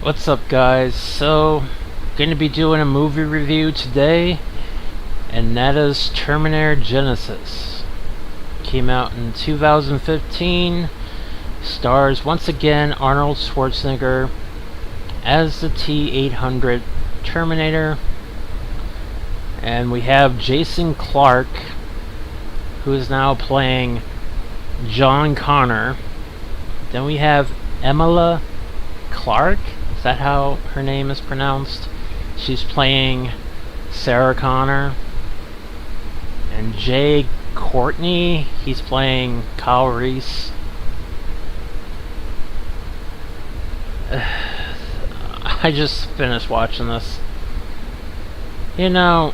What's up, guys? So, going to be doing a movie review today, and that is Terminator Genisys. Came out in 2015, stars once again Arnold Schwarzenegger as the T-800 Terminator, and we have Jason Clarke, who is now playing John Connor. Then we have Emilia Clarke. Is that how her name is pronounced? She's playing Sarah Connor. And Jay Courtney, he's playing Kyle Reese. I just finished watching this. You know,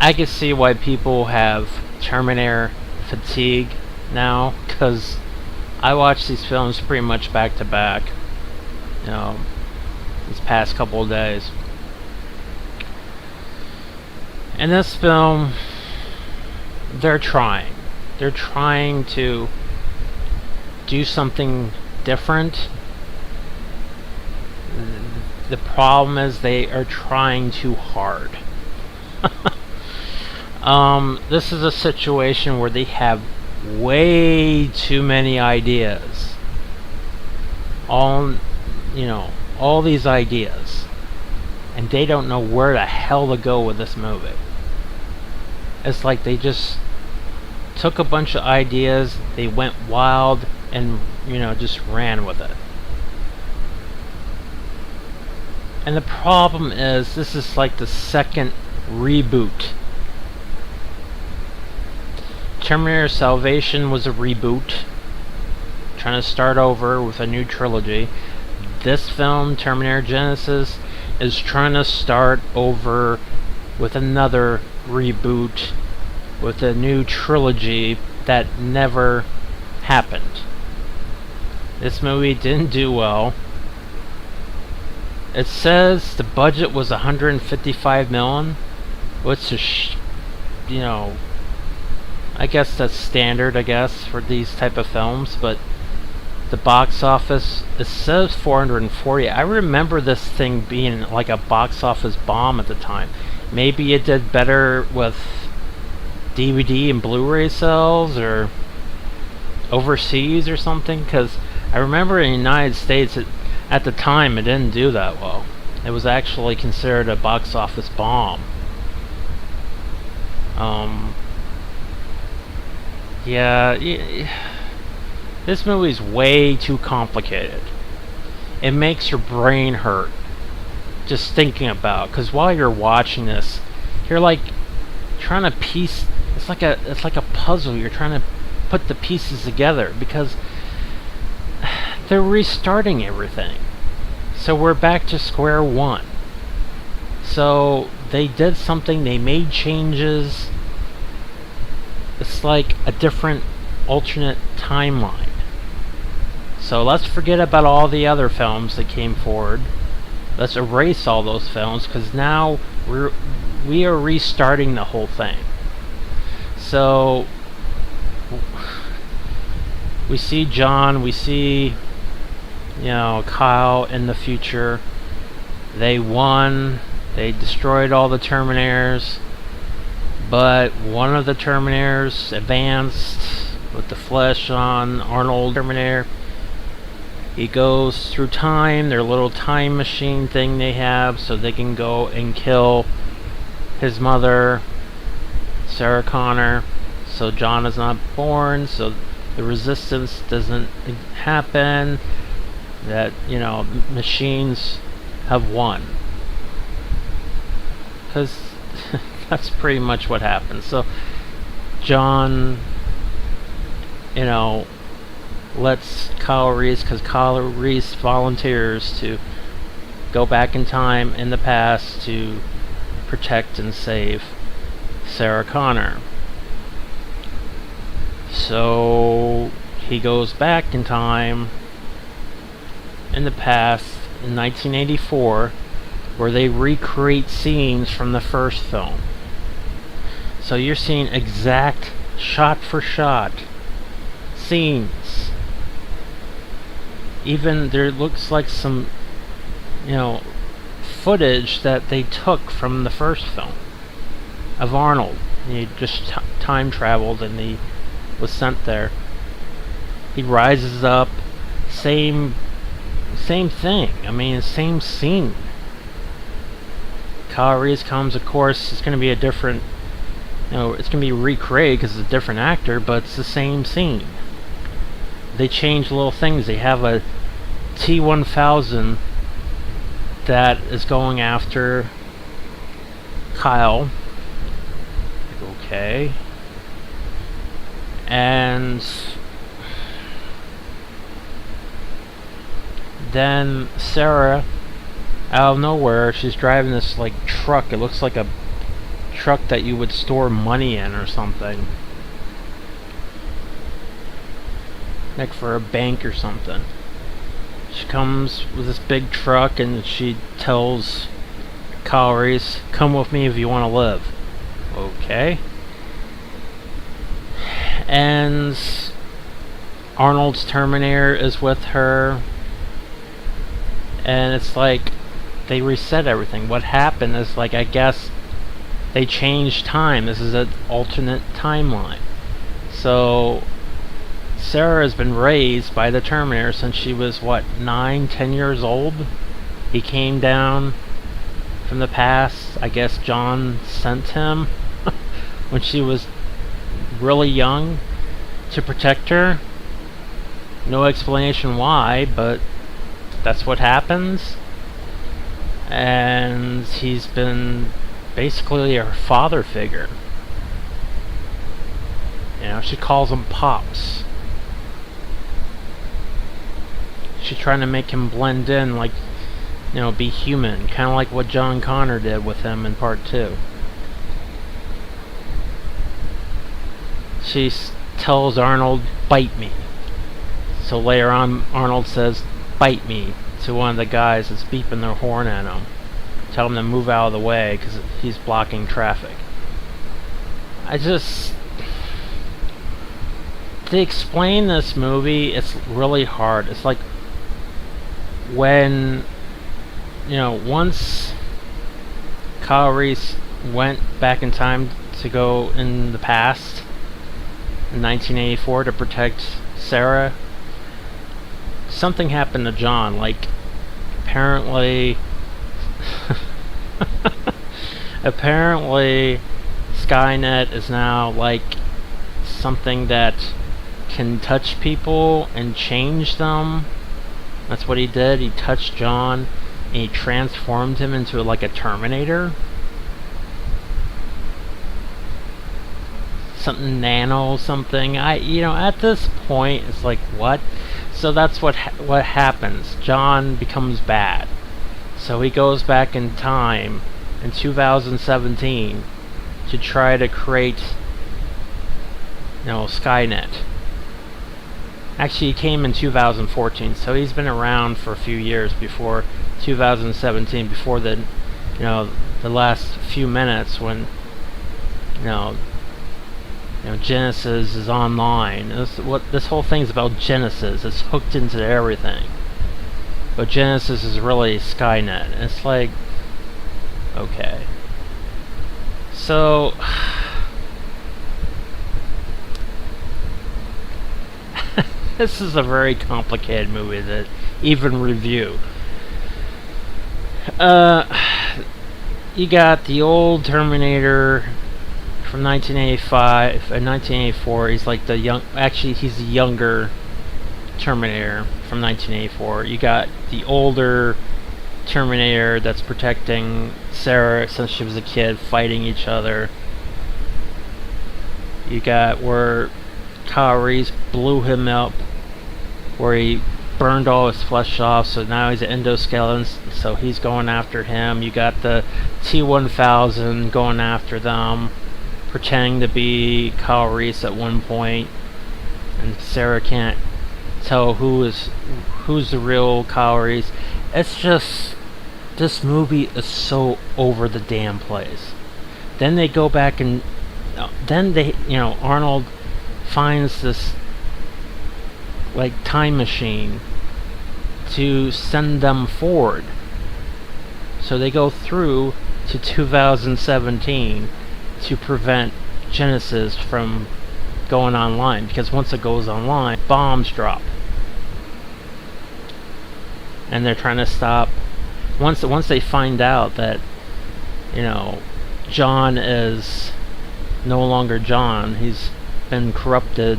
I can see why people have Terminator fatigue now, because I watch these films pretty much back to back, these past couple of days. In this film, they're trying to do something different. The problem is they are trying too hard. This is a situation where they have way too many ideas. All these ideas, and they don't know where the hell to go with this movie. It's like they just took a bunch of ideas, they went wild, and just ran with it. And the problem is, this is like the second reboot. Terminator Salvation was a reboot, trying to start over with a new trilogy. This film, Terminator Genisys, is trying to start over with another reboot, with a new trilogy that never happened. This movie didn't do well. It says the budget was $155 million, which is, I guess that's standard, for these type of films, but the box office, it says 440. I remember this thing being like a box office bomb at the time. Maybe it did better with DVD and Blu-ray sales, or overseas or something, because I remember in the United States, at the time, it didn't do that well. It was actually considered a box office bomb. This movie's way too complicated. It makes your brain hurt just thinking about, because while you're watching this, you're like trying to piece. It's like a puzzle. You're trying to put the pieces together, because they're restarting everything. So we're back to square one. So they did something. They made changes. It's like a different alternate timeline. So let's forget about all the other films that came forward. Let's erase all those films, because now we are restarting the whole thing. So we see John, we see Kyle in the future. They won. They destroyed all the Terminators. But one of the Terminators advanced with the flesh on Arnold Terminator. He goes through time, their little time machine thing they have, so they can go and kill his mother, Sarah Connor, so John is not born, so the resistance doesn't happen, that, machines have won. Because that's pretty much what happens. So John, lets Kyle Reese, because Kyle Reese volunteers to go back in time in the past to protect and save Sarah Connor. So he goes back in time in the past in 1984, where they recreate scenes from the first film. So you're seeing exact shot for shot scenes Even there looks like some, you know, footage that they took from the first film of Arnold. He just time traveled and he was sent there. He rises up, same thing. I mean, same scene. Kyle Reese comes, of course, it's going to be a different, it's going to be recreated because it's a different actor, but it's the same scene. They change little things. They have a T-1000 that is going after Kyle. Okay. And then Sarah, out of nowhere, she's driving this like truck. It looks like a truck that you would store money in or something, like for a bank or something. She comes with this big truck and she tells Kyle Reese, "Come with me if you want to live." Okay. And Arnold's Terminator is with her, and it's like they reset everything. What happened is, like, I guess they changed time. This is an alternate timeline. So Sarah has been raised by the Terminator since she was, what, 9, 10 years old? He came down from the past. I guess John sent him when she was really young to protect her. No explanation why, but that's what happens. And he's been basically her father figure. She calls him Pops. She's trying to make him blend in, like, be human, kind of like what John Connor did with him in part 2. She tells Arnold, "Bite me." So later on, Arnold says, "Bite me," to one of the guys that's beeping their horn at him. Tell him to move out of the way because he's blocking traffic. To explain this movie, it's really hard. It's like when, once Kyle Reese went back in time to go in the past, in 1984, to protect Sarah, something happened to John. Like, apparently Skynet is now like something that can touch people and change them. That's what he did. He touched John and he transformed him into like a Terminator. Something nano something. At this point it's like, what? So that's what happens. John becomes bad. So he goes back in time in 2017 to try to create Skynet. Actually, he came in 2014, so he's been around for a few years before 2017, before the last few minutes when Genisys is online. This whole thing's about Genisys. It's hooked into everything. But Genisys is really Skynet. It's like, okay. So this is a very complicated movie to even review. You got the old Terminator from 1985 and 1984. He's like the young. Actually, he's the younger Terminator from 1984. You got the older Terminator that's protecting Sarah since she was a kid, fighting each other. You got where Kyle Reese blew him up, where he burned all his flesh off, so now he's an endoskeleton, so he's going after him. You got the T-1000 going after them, pretending to be Kyle Reese at one point, and Sarah can't tell who's the real Kyle Reese. It's just, this movie is so over the damn place. Then they go back and Arnold finds this like time machine to send them forward. So they go through to 2017 to prevent Genisys from going online, because once it goes online, bombs drop. And they're trying to stop. Once they find out that, you know, John is no longer John, he's been corrupted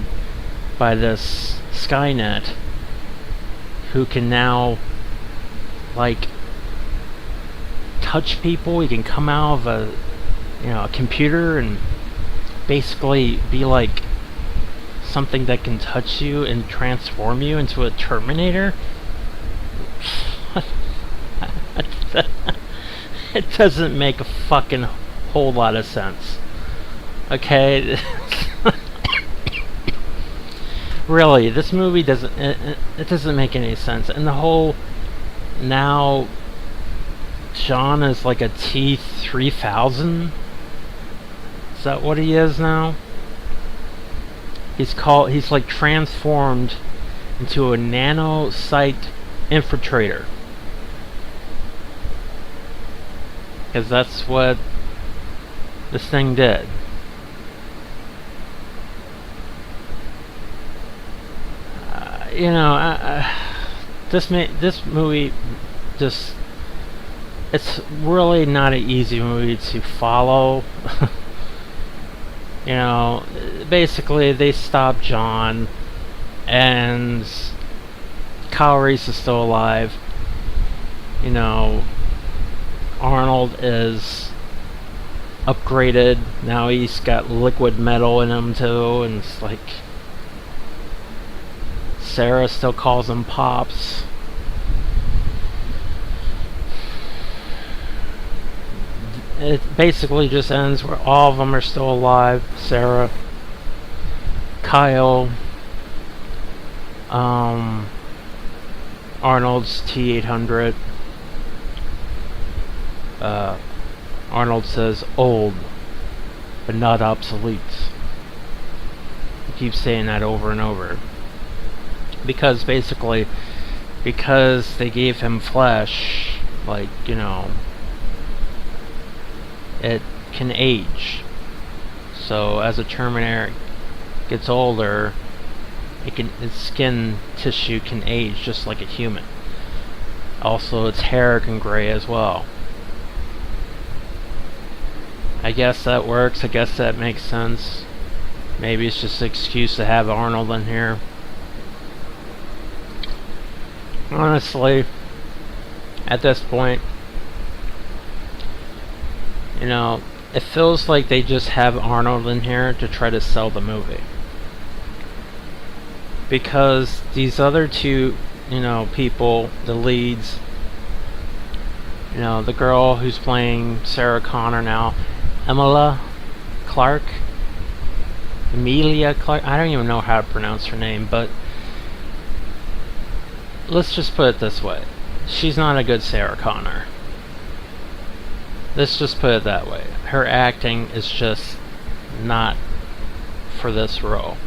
by this Skynet, who can now, like, touch people. He can come out of a computer and basically be like something that can touch you and transform you into a Terminator. It doesn't make a fucking whole lot of sense. Okay? Really, this movie doesn't it doesn't make any sense. And the whole, now John is like a T-3000. Is that what he is now? He's like transformed into a nanocyte infiltrator. Because that's what this thing did. This movie just, it's really not an easy movie to follow. Basically they stop John, and Kyle Reese is still alive. Arnold is upgraded. Now he's got liquid metal in him too, and it's like Sarah still calls him Pops. It basically just ends where all of them are still alive. Sarah, Kyle, Arnold's T-800. Arnold says old, but not obsolete. He keeps saying that over and over. Because basically, because they gave him flesh, like, it can age. So as a Terminator gets older, its skin tissue can age just like a human. Also, its hair can gray as well. I guess that works. I guess that makes sense. Maybe it's just an excuse to have Arnold in here. Honestly, at this point, it feels like they just have Arnold in here to try to sell the movie. Because these other two, people, the leads, the girl who's playing Sarah Connor now, Emilia Clarke, I don't even know how to pronounce her name, but let's just put it this way. She's not a good Sarah Connor. Let's just put it that way. Her acting is just not for this role.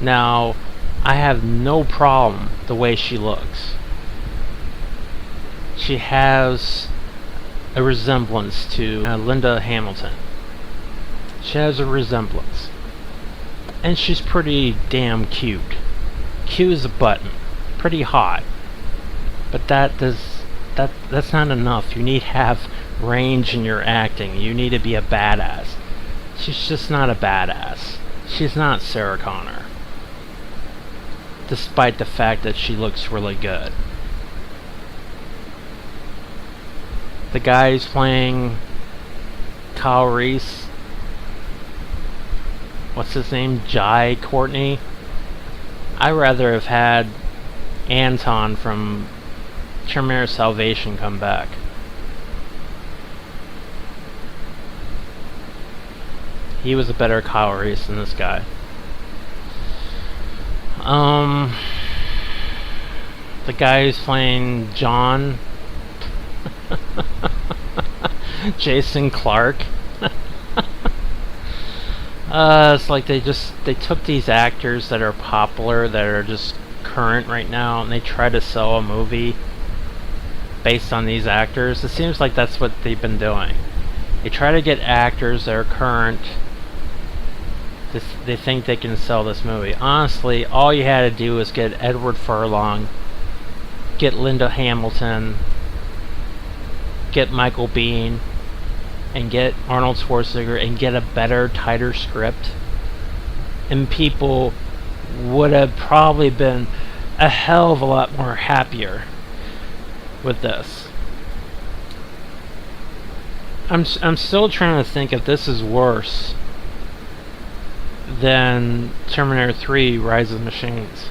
Now, I have no problem the way she looks. She has a resemblance to Linda Hamilton. She has a resemblance. And she's pretty damn cute. Cute as a button. Pretty hot. But that's not enough. You need to have range in your acting. You need to be a badass. She's just not a badass. She's not Sarah Connor. Despite the fact that she looks really good. The guy who's playing Kyle Reese, what's his name? Jai Courtney? I'd rather have had Anton from Terminator Salvation come back. He was a better Kyle Reese than this guy. The guy who's playing John, Jason Clarke. It's like they took these actors that are popular, that are just current right now and they try to sell a movie based on these actors, it seems like that's what they've been doing. They try to get actors that are current. They think they can sell this movie. Honestly, all you had to do was get Edward Furlong, get Linda Hamilton, get Michael Biehn, and get Arnold Schwarzenegger, and get a better, tighter script, and people would have probably been a hell of a lot more happier with this. I'm still trying to think if this is worse than Terminator 3 Rise of the Machines.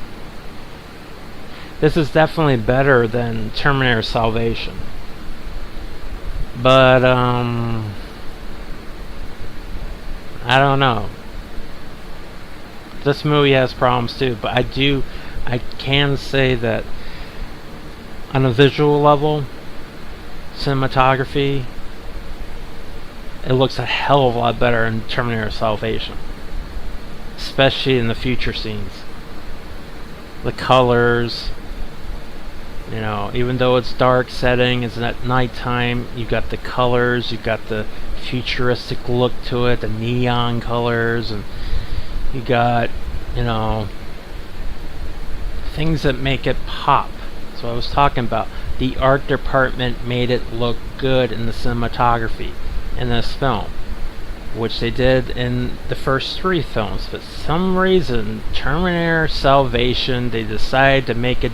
This is definitely better than Terminator Salvation. But, I don't know. This movie has problems too, but I can say that on a visual level, cinematography, it looks a hell of a lot better in Terminator Salvation. Especially in the future scenes. The colors, even though it's dark setting, it's at nighttime, you got the colors, you got the futuristic look to it, the neon colors, and you got, things that make it pop. That's what I was talking about. The art department made it look good in the cinematography in this film, which they did in the first 3 films. But for some reason, Terminator Salvation, they decided to make it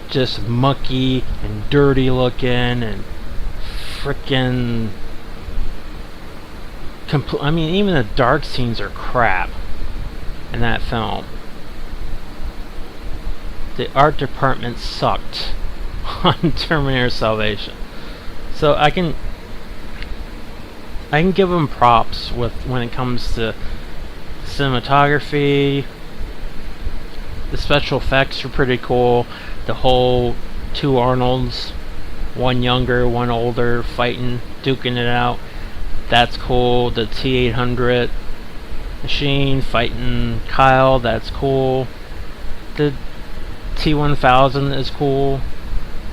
just mucky and dirty looking and frickin' even the dark scenes are crap in that film. The art department sucked on Terminator Salvation. So I can give them props when it comes to cinematography. The special effects are pretty cool. The whole 2 Arnolds, one younger, one older, fighting, duking it out. That's cool. The T-800 machine fighting Kyle. That's cool. The T-1000 is cool.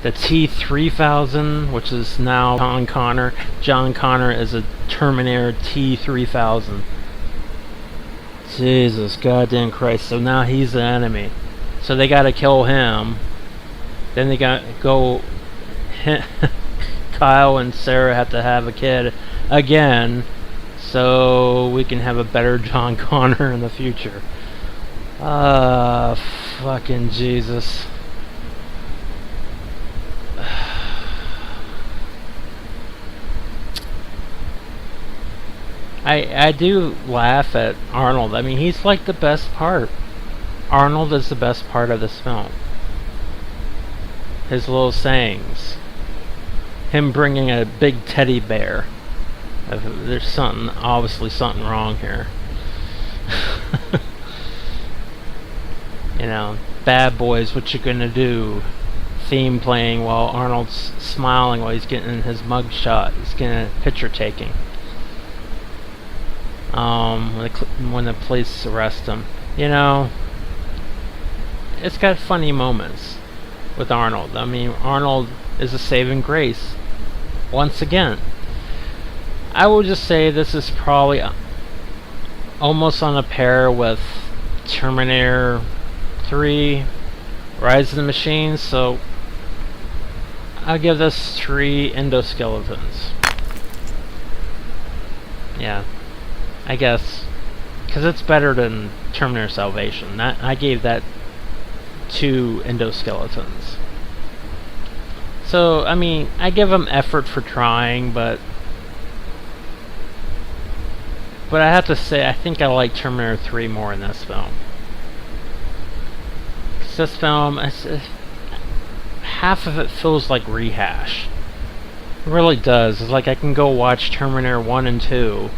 The T-3000, which is now John Connor. John Connor is a Terminator T-3000. Jesus, goddamn Christ. So now he's the enemy. So they gotta kill him. Then they gotta go... Kyle and Sarah have to have a kid again, so we can have a better John Connor in the future. Fucking Jesus. I do laugh at Arnold. I mean, he's like the best part. Arnold is the best part of this film. His little sayings. Him bringing a big teddy bear. There's obviously something wrong here. Bad boys, what you gonna do? Theme playing while Arnold's smiling while he's getting his mug shot. He's getting a picture taking. When the police arrest him. It's got funny moments with Arnold. I mean, Arnold is a saving grace. Once again. I would just say this is probably almost on a pair with Terminator 3, Rise of the Machines, so I'll give this 3 endoskeletons. Yeah, I guess. Because it's better than Terminator Salvation. I gave that 2 endoskeletons. So, I mean, I give them effort for trying, but I have to say, I think I like Terminator 3 more in this film. Because this film, half of it feels like rehash. It really does. It's like I can go watch Terminator 1 and 2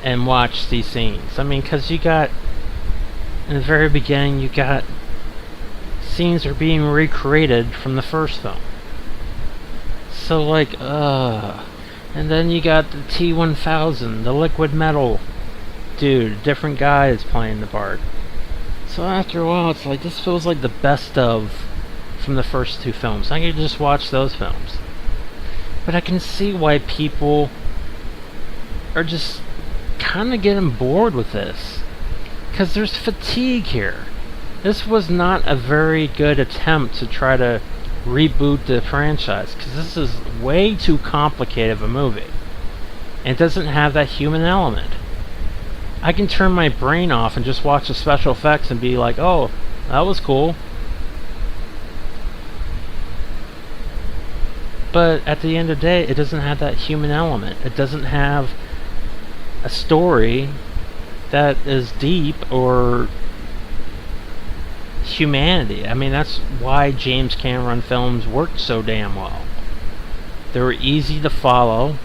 and watch these scenes. I mean, because you got, in the very beginning, you got scenes are being recreated from the first film. So, like, and then you got the T-1000, the liquid metal dude, different guy is playing the part. So after a while, it's like, this feels like the best of from the first two films. I could just watch those films. But I can see why people are just kind of getting bored with this. Because there's fatigue here. This was not a very good attempt to try to reboot the franchise. Because this is way too complicated of a movie. And it doesn't have that human element. I can turn my brain off and just watch the special effects and be like, oh, that was cool. But at the end of the day, it doesn't have that human element. It doesn't have a story that is deep or humanity. I mean, that's why James Cameron films worked so damn well. They were easy to follow.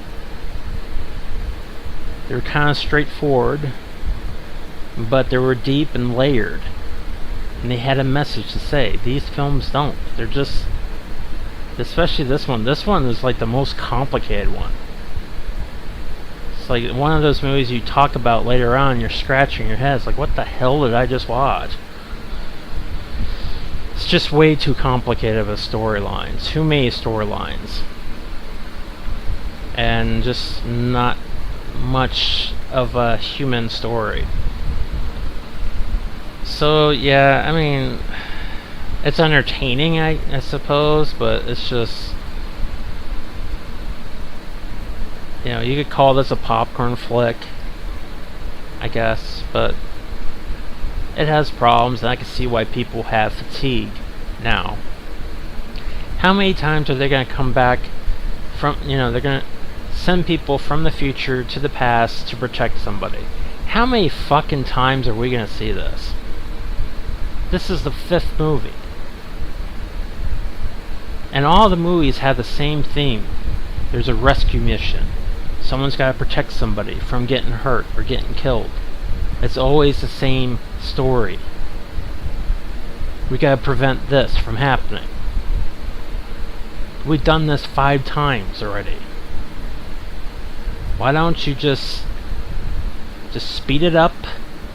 They were kind of straightforward, but they were deep and layered. And they had a message to say. These films don't. They're just... Especially this one. This one is like the most complicated one. It's like one of those movies you talk about later on, you're scratching your head. It's like, what the hell did I just watch? It's just way too complicated of a storyline. Too many storylines. And just not much of a human story. So, yeah, I mean... It's entertaining, I suppose, but it's just... You know, you could call this a popcorn flick, I guess, but... It has problems, and I can see why people have fatigue now. How many times are they going to come back from... You know, they're going to send people from the future to the past to protect somebody. How many fucking times are we going to see this? This is the 5th movie. And all the movies have the same theme. There's a rescue mission. Someone's got to protect somebody from getting hurt or getting killed. It's always the same story. We got to prevent this from happening. We've done this 5 times already. Why don't you just speed it up?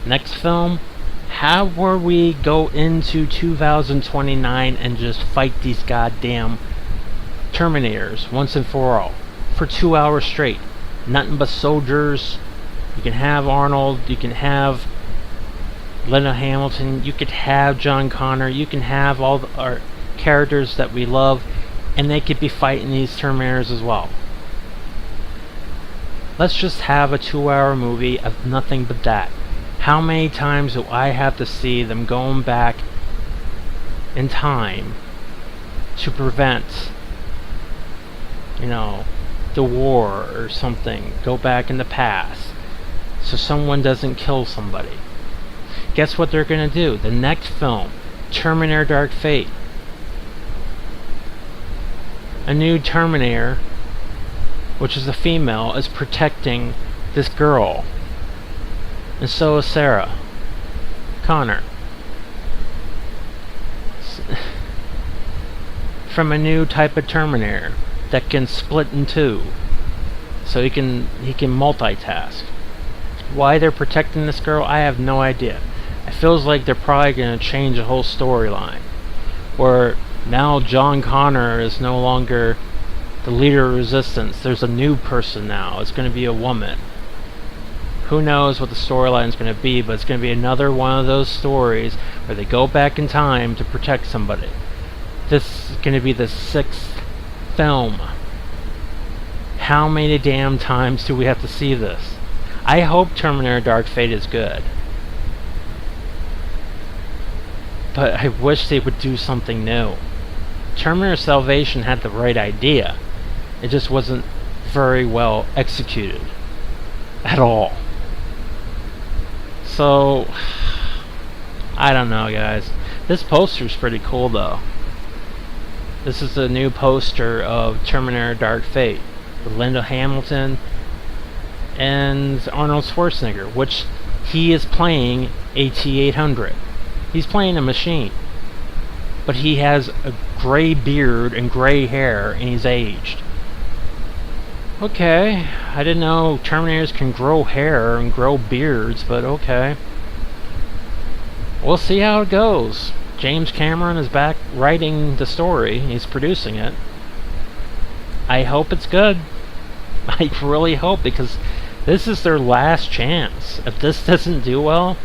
Next film, how were we go into 2029 and just fight these goddamn Terminators once and for all for 2 hours straight? Nothing but soldiers. You can have Arnold, you can have Linda Hamilton, you could have John Connor, you can have all our characters that we love, and they could be fighting these Terminators as well. Let's just have a 2-hour movie of nothing but that. How many times do I have to see them going back in time to prevent, you know, the war or something? Go back in the past so someone doesn't kill somebody. Guess what they're gonna do? The next film, Terminator Dark Fate. A new Terminator, which is a female, is protecting this girl. And so is Sarah Connor. From a new type of Terminator that can split in two. So he can multitask. Why they're protecting this girl, I have no idea. It feels like they're probably going to change the whole storyline. Where now John Connor is no longer the leader of resistance. There's a new person now. It's going to be a woman. Who knows what the storyline is going to be, but it's going to be another one of those stories where they go back in time to protect somebody. This is going to be the 6th film. How many damn times do we have to see this? I hope Terminator Dark Fate is good. But I wish they would do something new. Terminator Salvation had the right idea. It just wasn't very well executed. At all. So, I don't know, guys. This poster's pretty cool, though. This is a new poster of Terminator Dark Fate with Linda Hamilton and Arnold Schwarzenegger, which he is playing a T-800. He's playing a machine. But he has a gray beard and gray hair, and he's aged. Okay, I didn't know Terminators can grow hair and grow beards, but okay. we'll see how it goes. James Cameron is back writing the story. He's producing it. I hope it's good. I really hope, because this is their last chance. If this doesn't do well,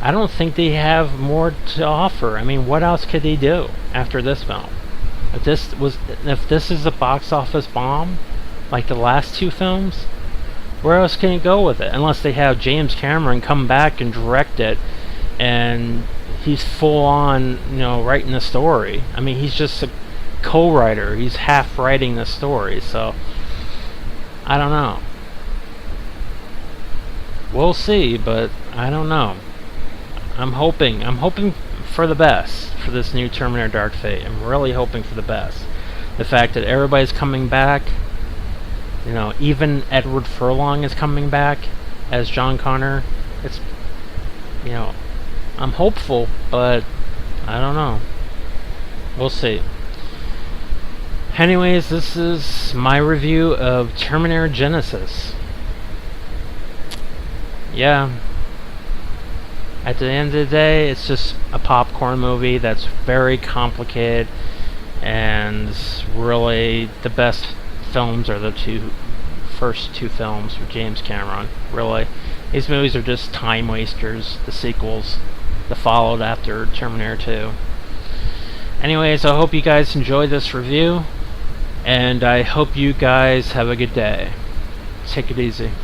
I don't think they have more to offer. I mean, what else could they do after this film? If this is a box office bomb, like the last two films, where else can you go with it? Unless they have James Cameron come back and direct it, and he's full on, writing the story. I mean, he's just a co-writer. He's half writing the story, so I don't know. We'll see, but I don't know. I'm hoping for the best for this new Terminator Dark Fate. I'm really hoping for the best. The fact that everybody's coming back, even Edward Furlong is coming back as John Connor. It's, I'm hopeful, but I don't know. We'll see. Anyways, this is my review of Terminator Genisys. Yeah. At the end of the day, it's just a popcorn movie that's very complicated, and really the best films are the first two films with James Cameron. Really, these movies are just time wasters. The sequels that followed after Terminator 2. Anyways, I hope you guys enjoyed this review, and I hope you guys have a good day. Take it easy.